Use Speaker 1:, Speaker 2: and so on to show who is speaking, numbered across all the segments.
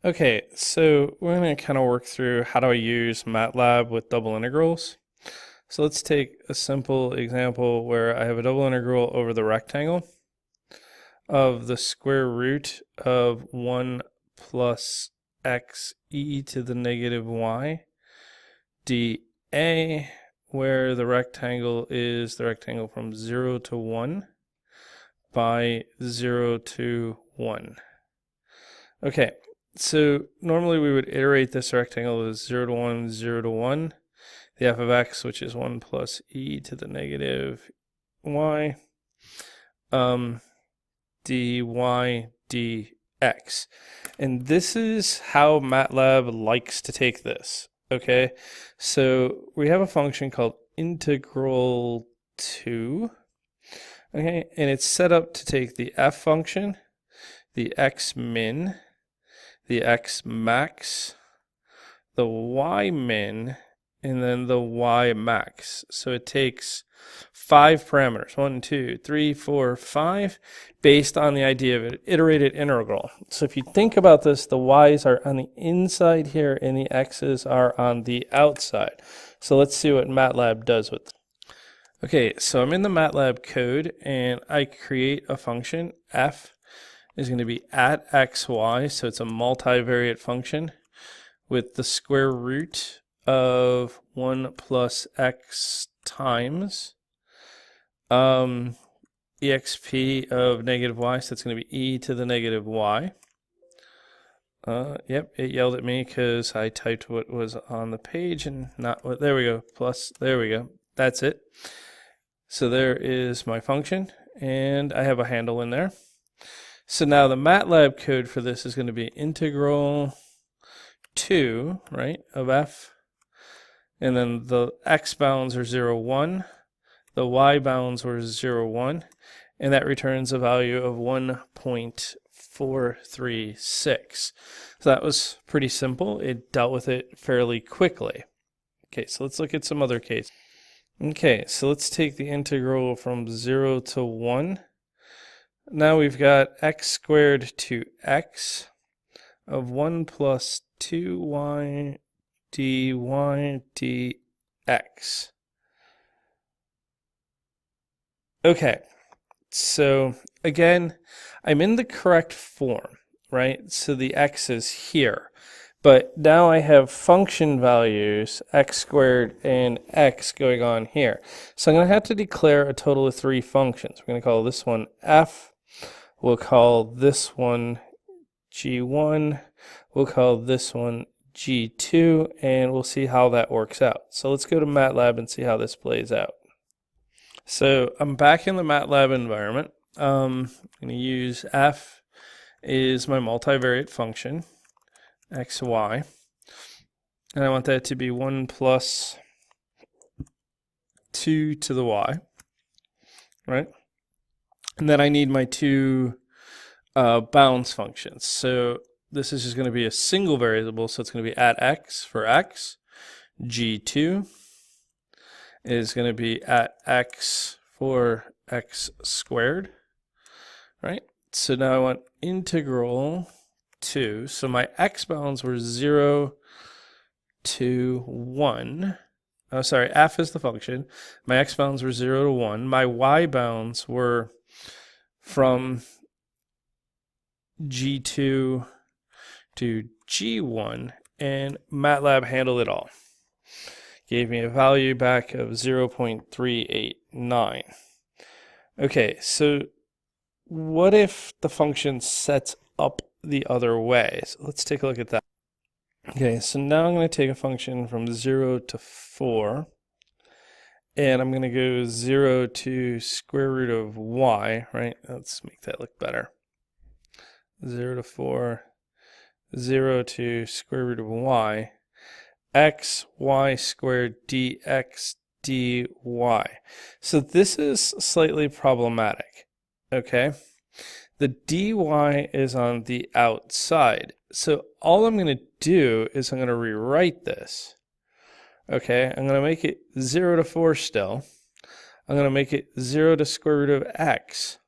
Speaker 1: Okay, so we're going to kind of work through how do I use MATLAB with double integrals. So let's take a simple example where I have a double integral over the rectangle of the square root of 1 plus x e to the negative y dA, where the rectangle is the rectangle from 0 to 1 by 0 to 1. Okay. So normally we would iterate this rectangle as 0 to 1, 0 to 1. The f of x, which is 1 plus e to the negative y, dy dx. And this is how MATLAB likes to take this. Okay, so we have a function called integral 2. Okay, and it's set up to take the f function, the x min, the x max, the y min, and then the y max. So it takes 5 parameters, 1, 2, 3, 4, 5, based on the idea of an iterated integral. So if you think about this, the y's are on the inside here and the x's are on the outside. So let's see what MATLAB does with this. Okay, so I'm in the MATLAB code and I create a function. F is going to be at xy, so it's a multivariate function with the square root of 1 plus x times exp of negative y, so it's going to be e to the negative y. Yep, it yelled at me because I typed what was on the page and not what, there we go, plus, there we go, that's it. So there is my function, and I have a handle in there. So now the MATLAB code for this is going to be integral 2, right, of f, and then the x bounds are 0, 1, the y bounds were 0, 1, and that returns a value of 1.436. So that was pretty simple. It dealt with it fairly quickly. Okay, so let's look at some other cases. Okay, so let's take the integral from 0 to 1. Now we've got x squared to x of 1 plus 2y dy dx. Okay, so again, I'm in the correct form, right? So the x is here. But now I have function values, x squared and x, going on here. So I'm going to have to declare a total of 3 functions. We're going to call this one f. We'll call this one g1. We'll call this one g2. And we'll see how that works out. So let's go to MATLAB and see how this plays out. So I'm back in the MATLAB environment. I'm going to use f is my multivariate function, x, y, and I want that to be 1 plus 2 to the y, right? And then I need my 2 bounds functions. So this is just going to be a single variable, so it's going to be at x for x. G2 is going to be at x for x squared, right? So now I want integral 2. So my x bounds were 0 to 1. Oh, sorry, f is the function. My x bounds were 0 to 1. My y bounds were from g2 to g1, and MATLAB handled it all. Gave me a value back of 0.389. Okay, so what if the function sets up the other way? So let's take a look at that. Okay, so now I'm going to take a function from 0 to 4, and I'm going to go 0 to square root of y, right? Let's make that look better. 0 to 4, 0 to square root of y, x, y squared dx dy. So this is slightly problematic, okay? The dy is on the outside. So all I'm going to do is I'm going to rewrite this. Okay, I'm going to make it 0 to 4 still. I'm going to make it 0 to square root of x.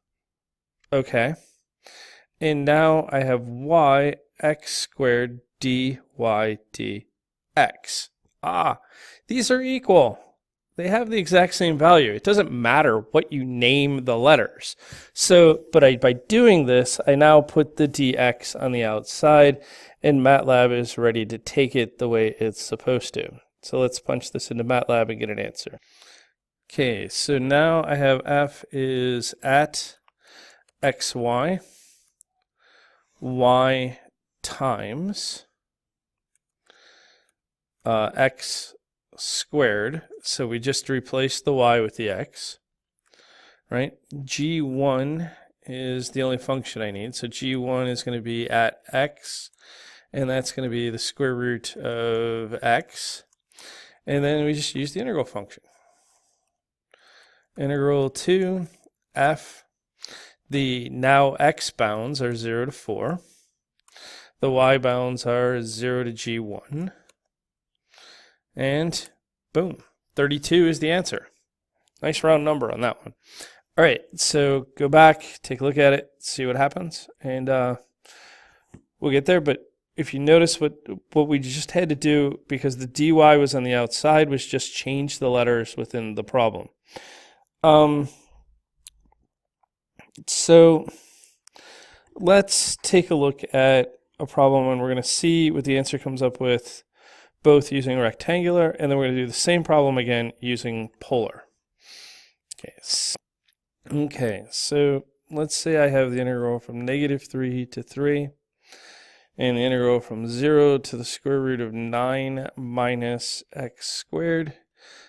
Speaker 1: Okay. And now I have y x squared dy dx. These are equal. They have the exact same value. It doesn't matter what you name the letters. So, by doing this, I now put the dx on the outside, and MATLAB is ready to take it the way it's supposed to. So let's punch this into MATLAB and get an answer. Okay, so now I have f is at xy, y times x squared. So we just replaced the y with the x, right? g1 is the only function I need. So g1 is going to be at x, and that's going to be the square root of x. And then we just use the integral function. Integral to f. The now x bounds are 0 to 4. The y bounds are 0 to g1. And boom, 32 is the answer. Nice round number on that one. All right, so go back, take a look at it, see what happens, and we'll get there. But if you notice what we just had to do, because the dy was on the outside, was just change the letters within the problem. So let's take a look at a problem, and we're going to see what the answer comes up with, both using rectangular, and then we're going to do the same problem again using polar. Okay, so let's say I have the integral from -3 to 3, and the integral from 0 to the square root of 9 minus x squared,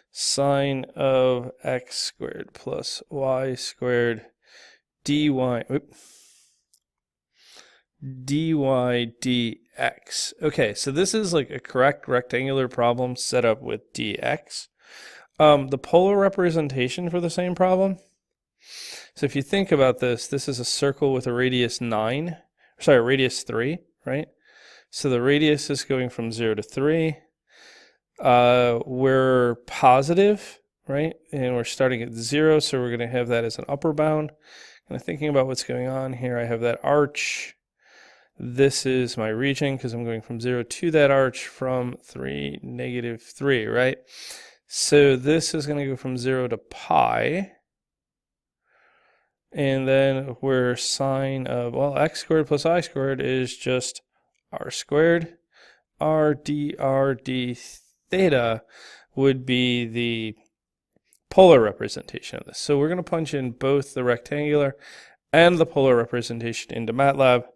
Speaker 1: sine of x squared plus y squared dy dx. Okay, so this is like a correct rectangular problem set up with dx. The polar representation for the same problem. So if you think about this, this is a circle with a radius 3, right? So the radius is going from 0 to 3. We're positive, right? And we're starting at 0, so we're going to have that as an upper bound. Kind of thinking about what's going on here, I have that arch. This is my region because I'm going from 0 to that arch from 3, -3, right? So this is going to go from 0 to pi. And then we're sine of, well, x squared plus I squared is just r squared. R d theta would be the polar representation of this. So we're going to punch in both the rectangular and the polar representation into MATLAB,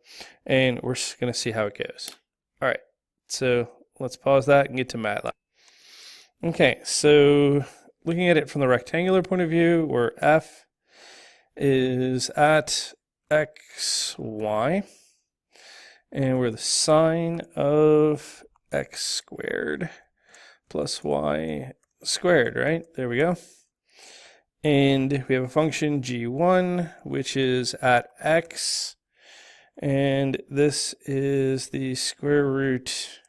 Speaker 1: and we're just going to see how it goes. All right, so let's pause that and get to MATLAB. Okay, so looking at it from the rectangular point of view, where f is at xy, and we're the sine of x squared plus y squared, right? There we go. And we have a function g1, which is at x, and this is the square root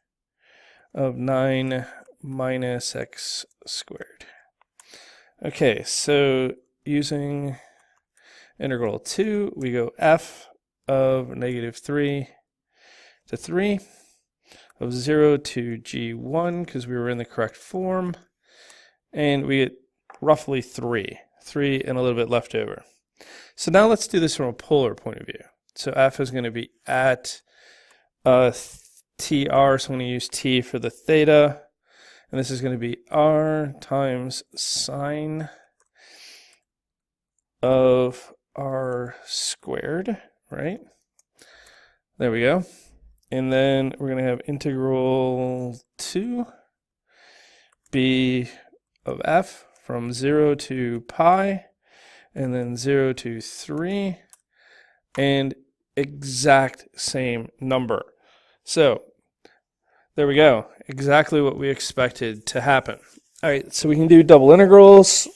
Speaker 1: of 9 minus x squared. Okay, so using integral 2, we go f of -3 to 3, of 0 to g1, because we were in the correct form, and we get roughly 3 and a little bit left over. So now let's do this from a polar point of view. So f is going to be at tr, so I'm going to use t for the theta, and this is going to be r times sine of r squared, right? There we go. And then we're going to have integral 2 b of f from 0 to pi, and then 0 to 3, and exact same number. So there we go, exactly what we expected to happen. All right, so we can do double integrals.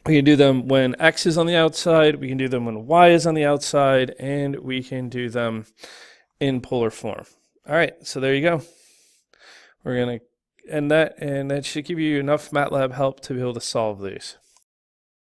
Speaker 1: We can do them when x is on the outside, we can do them when y is on the outside, and we can do them in polar form. All right, so there you go. We're going to end that, and that should give you enough MATLAB help to be able to solve these.